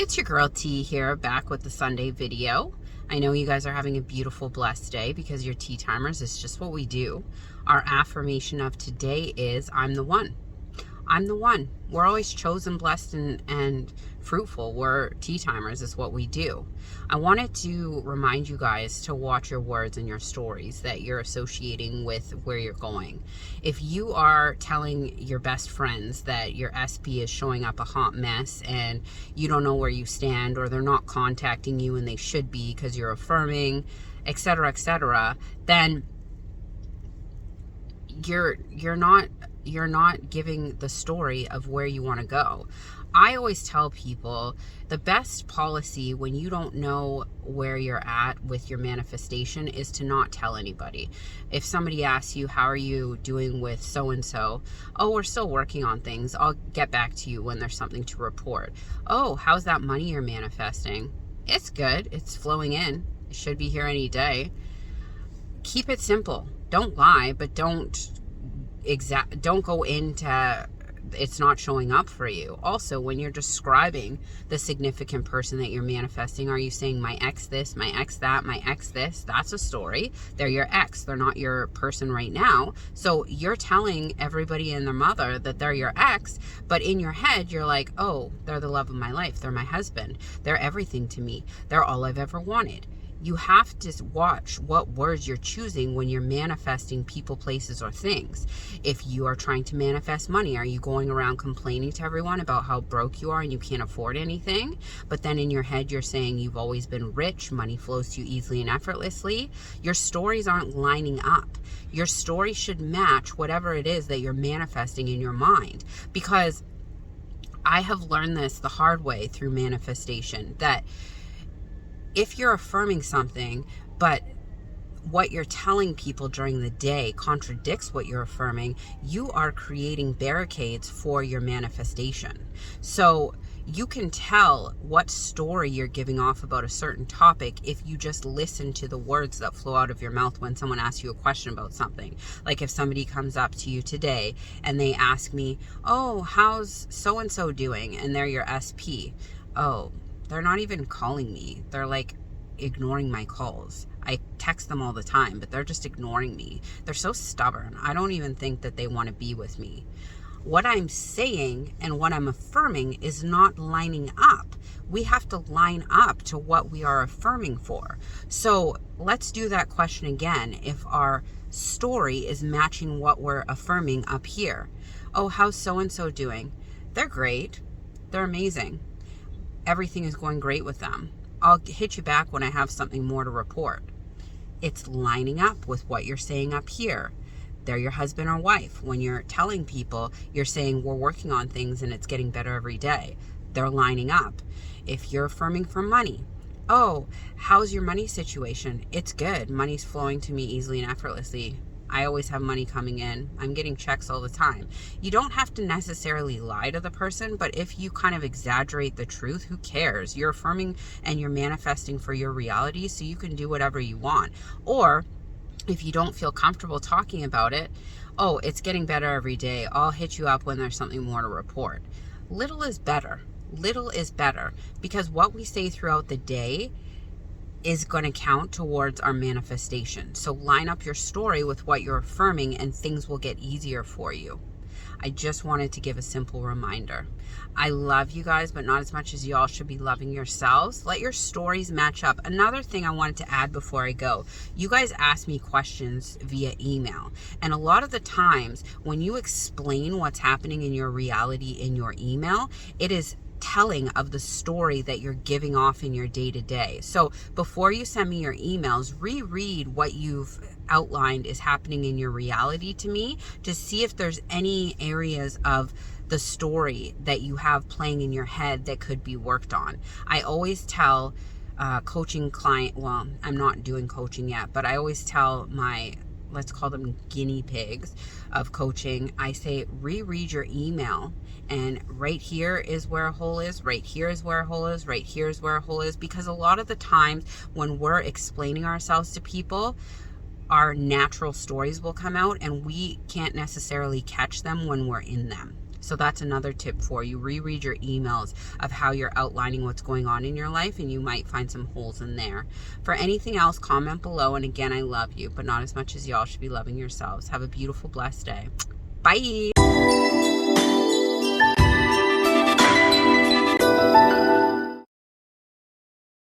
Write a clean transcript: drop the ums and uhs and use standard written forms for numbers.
It's your girl T here, back with the Sunday video. I know you guys are having a beautiful, blessed day because you're tea timers. It's just what we do. Our affirmation of today is, I'm the one. I'm the one. We're always chosen, blessed, and fruitful. We're tea timers is what we do. I wanted to remind you guys to watch your words and your stories that you're associating with where you're going. If you are telling your best friends that your SP is showing up a hot mess and you don't know where you stand, or they're not contacting you and they should be because you're affirming, etc., then you're not giving the story of where you want to go. I always tell people the best policy when you don't know where you're at with your manifestation is to not tell anybody. If somebody asks you, how are you doing with so-and-so? Oh, we're still working on things. I'll get back to you when there's something to report. Oh, how's that money you're manifesting? It's good. It's flowing in. It should be here any day. Keep it simple. Don't lie, but don't go into it's not showing up for you. Also, when you're describing the significant person that you're manifesting, are you saying my ex this, my ex that, my ex this? That's a story. They're your ex. They're not your person right now. So you're telling everybody and their mother that they're your ex, but in your head, you're like, oh, they're the love of my life. They're my husband. They're everything to me. They're all I've ever wanted. You have to watch what words you're choosing when you're manifesting people, places, or things. If you are trying to manifest money, are you going around complaining to everyone about how broke you are and you can't afford anything? But then in your head, you're saying you've always been rich, money flows to you easily and effortlessly. Your stories aren't lining up. Your story should match whatever it is that you're manifesting in your mind. Because I have learned this the hard way through manifestation, that if you're affirming something, but what you're telling people during the day contradicts what you're affirming, you are creating barricades for your manifestation. So you can tell what story you're giving off about a certain topic if you just listen to the words that flow out of your mouth when someone asks you a question about something. Like if somebody comes up to you today and they ask me, oh, how's so-and-so doing? And they're your SP. Oh, they're not even calling me. They're like ignoring my calls. I text them all the time, but they're just ignoring me. They're so stubborn. I don't even think that they want to be with me. What I'm saying and what I'm affirming is not lining up. We have to line up to what we are affirming for. So let's do that question again. If our story is matching what we're affirming up here. Oh, how's so-and-so doing? They're great. They're amazing. Everything is going great with them. I'll hit you back when I have something more to report. It's lining up with what you're saying up here. They're your husband or wife. When you're telling people, you're saying we're working on things and it's getting better every day. They're lining up. If you're affirming for money, oh, how's your money situation? It's good. Money's flowing to me easily and effortlessly. I always have money coming in. I'm getting checks all the time. You don't have to necessarily lie to the person, but if you kind of exaggerate the truth, who cares? You're affirming and you're manifesting for your reality, so you can do whatever you want. Or if you don't feel comfortable talking about it, oh, it's getting better every day. I'll hit you up when there's something more to report. Little is better. Little is better, because what we say throughout the day is going to count towards our manifestation. So line up your story with what you're affirming and things will get easier for you. I just wanted to give a simple reminder. I love you guys, but not as much as y'all should be loving yourselves. Let your stories match up. Another thing I wanted to add before I go, you guys ask me questions via email. And a lot of the times when you explain what's happening in your reality in your email, it is telling of the story that you're giving off in your day-to-day. So before you send me your emails, reread what you've outlined is happening in your reality to me, to see if there's any areas of the story that you have playing in your head that could be worked on. I always tell coaching client, well, I'm not doing coaching yet, but I always tell my, let's call them guinea pigs of coaching, I say, reread your email. And right here is where a hole is, right here is where a hole is, right here is where a hole is. Because a lot of the times when we're explaining ourselves to people, our natural stories will come out and we can't necessarily catch them when we're in them. So that's another tip for you. Reread your emails of how you're outlining what's going on in your life, and you might find some holes in there. For anything else, comment below. And again, I love you, but not as much as y'all should be loving yourselves. Have a beautiful, blessed day. Bye.